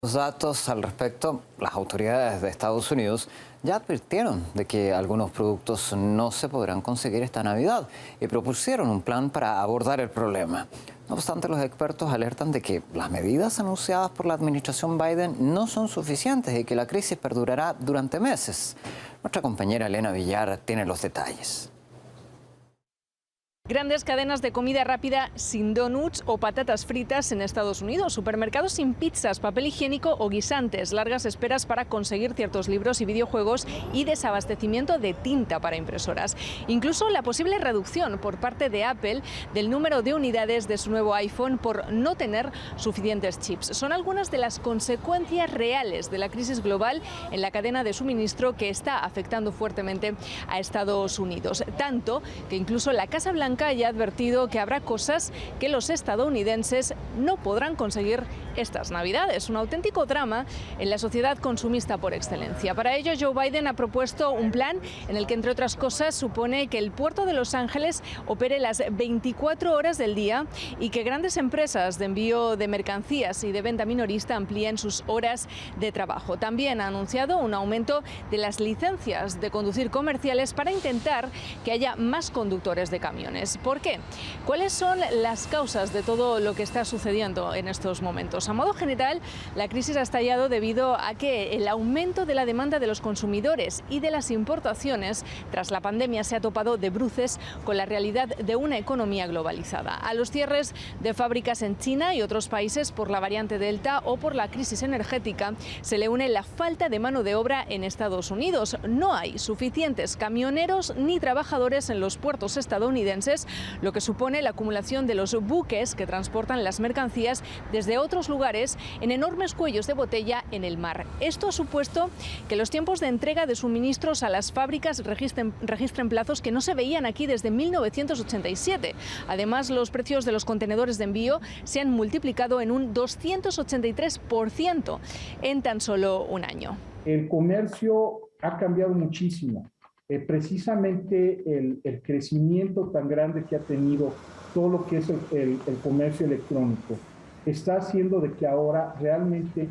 Los datos al respecto, las autoridades de Estados Unidos ya advirtieron de que algunos productos no se podrán conseguir esta Navidad y propusieron un plan para abordar el problema. No obstante, los expertos alertan de que las medidas anunciadas por la administración Biden no son suficientes y que la crisis perdurará durante meses. Nuestra compañera Elena Villar tiene los detalles. Grandes cadenas de comida rápida sin donuts o patatas fritas en Estados Unidos, supermercados sin pizzas, papel higiénico o guisantes, largas esperas para conseguir ciertos libros y videojuegos y desabastecimiento de tinta para impresoras. Incluso la posible reducción por parte de Apple del número de unidades de su nuevo iPhone por no tener suficientes chips. Son algunas de las consecuencias reales de la crisis global en la cadena de suministro que está afectando fuertemente a Estados Unidos. Tanto que incluso la Casa Blanca ya ha advertido que habrá cosas que los estadounidenses no podrán conseguir estas Navidades. Un auténtico drama en la sociedad consumista por excelencia. Para ello, Joe Biden ha propuesto un plan en el que, entre otras cosas, supone que el puerto de Los Ángeles opere las 24 horas del día y que grandes empresas de envío de mercancías y de venta minorista amplíen sus horas de trabajo. También ha anunciado un aumento de las licencias de conducir comerciales para intentar que haya más conductores de camiones. ¿Por qué? ¿Cuáles son las causas de todo lo que está sucediendo en estos momentos? A modo general, la crisis ha estallado debido a que el aumento de la demanda de los consumidores y de las importaciones tras la pandemia se ha topado de bruces con la realidad de una economía globalizada. A los cierres de fábricas en China y otros países por la variante Delta o por la crisis energética se le une la falta de mano de obra en Estados Unidos. No hay suficientes camioneros ni trabajadores en los puertos estadounidenses, lo que supone la acumulación de los buques que transportan las mercancías desde otros lugares en enormes cuellos de botella en el mar. Esto ha supuesto que los tiempos de entrega de suministros a las fábricas registren plazos que no se veían aquí desde 1987. Además, los precios de los contenedores de envío se han multiplicado en un 283% en tan solo un año. El comercio ha cambiado muchísimo. Precisamente el crecimiento tan grande que ha tenido todo lo que es el comercio electrónico está haciendo de que ahora realmente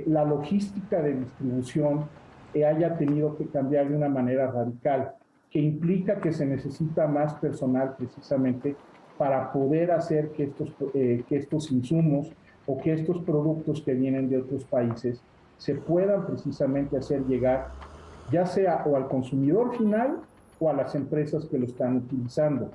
la logística de distribución haya tenido que cambiar de una manera radical, que implica que se necesita más personal precisamente para poder hacer que estos insumos o que estos productos que vienen de otros países se puedan precisamente hacer llegar ya sea o al consumidor final o a las empresas que lo están utilizando.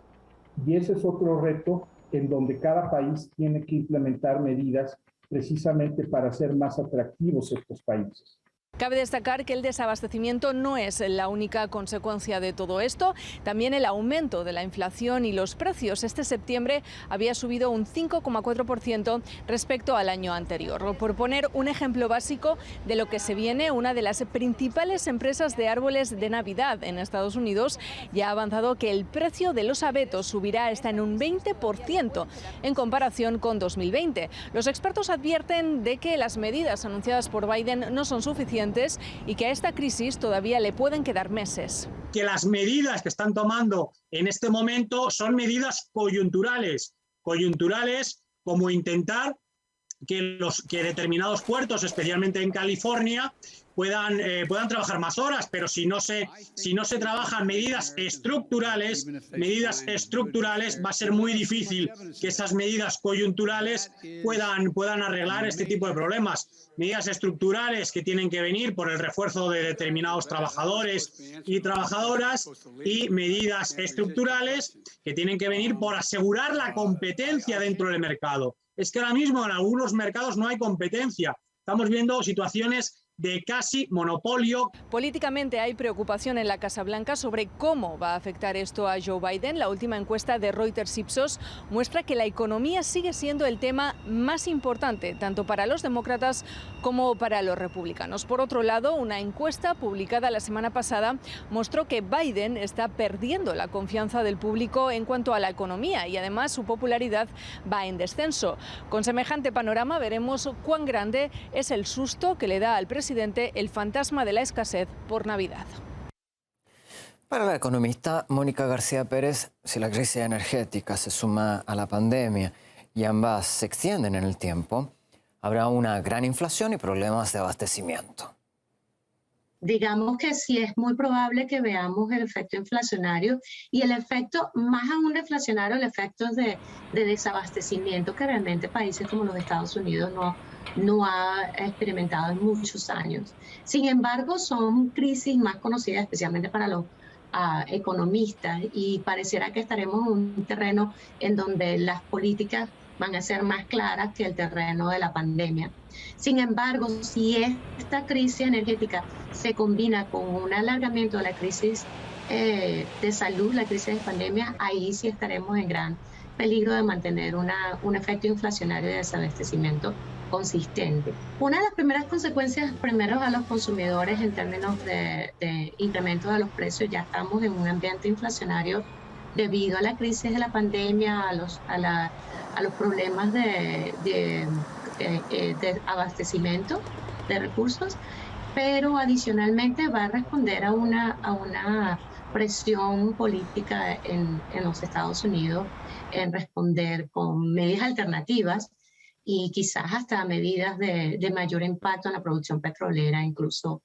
Y ese es otro reto en donde cada país tiene que implementar medidas precisamente para hacer más atractivos estos países. Cabe destacar que el desabastecimiento no es la única consecuencia de todo esto. También el aumento de la inflación y los precios. Este septiembre había subido un 5,4% respecto al año anterior. Por poner un ejemplo básico de lo que se viene, una de las principales empresas de árboles de Navidad en Estados Unidos ya ha avanzado que el precio de los abetos subirá hasta en un 20% en comparación con 2020. Los expertos advierten de que las medidas anunciadas por Biden no son suficientes y que a esta crisis todavía le pueden quedar meses. Que las medidas que están tomando en este momento son medidas coyunturales como intentar que determinados puertos, especialmente en California, puedan trabajar más horas, pero si no se trabajan medidas estructurales, va a ser muy difícil que esas medidas coyunturales puedan arreglar este tipo de problemas. Medidas estructurales que tienen que venir por el refuerzo de determinados trabajadores y trabajadoras, y medidas estructurales que tienen que venir por asegurar la competencia dentro del mercado. Es que ahora mismo en algunos mercados no hay competencia. Estamos viendo situaciones de casi monopolio. Políticamente hay preocupación en la Casa Blanca sobre cómo va a afectar esto a Joe Biden. La última encuesta de Reuters Ipsos muestra que la economía sigue siendo el tema más importante, tanto para los demócratas como para los republicanos. Por otro lado, una encuesta publicada la semana pasada mostró que Biden está perdiendo la confianza del público en cuanto a la economía y además su popularidad va en descenso. Con semejante panorama veremos cuán grande es el susto que le da al presidente el fantasma de la escasez por Navidad. Para la economista Mónica García Pérez, si la crisis energética se suma a la pandemia y ambas se extienden en el tiempo, habrá una gran inflación y problemas de abastecimiento. Digamos que sí es muy probable que veamos el efecto inflacionario y el efecto, más aún deflacionario, el efecto de desabastecimiento que realmente países como los Estados Unidos no ha experimentado en muchos años. Sin embargo, son crisis más conocidas especialmente para los economistas y pareciera que estaremos en un terreno en donde las políticas van a ser más claras que el terreno de la pandemia. Sin embargo, si esta crisis energética se combina con un alargamiento de la crisis de salud, la crisis de pandemia, ahí sí estaremos en gran peligro de mantener un efecto inflacionario de desabastecimiento consistente. Una de las primeras consecuencias, primero a los consumidores en términos de incremento de los precios, ya estamos en un ambiente inflacionario debido a la crisis de la pandemia, a los problemas de abastecimiento de recursos, pero adicionalmente va a responder a una presión política en los Estados Unidos en responder con medidas alternativas y quizás hasta medidas de mayor impacto en la producción petrolera, incluso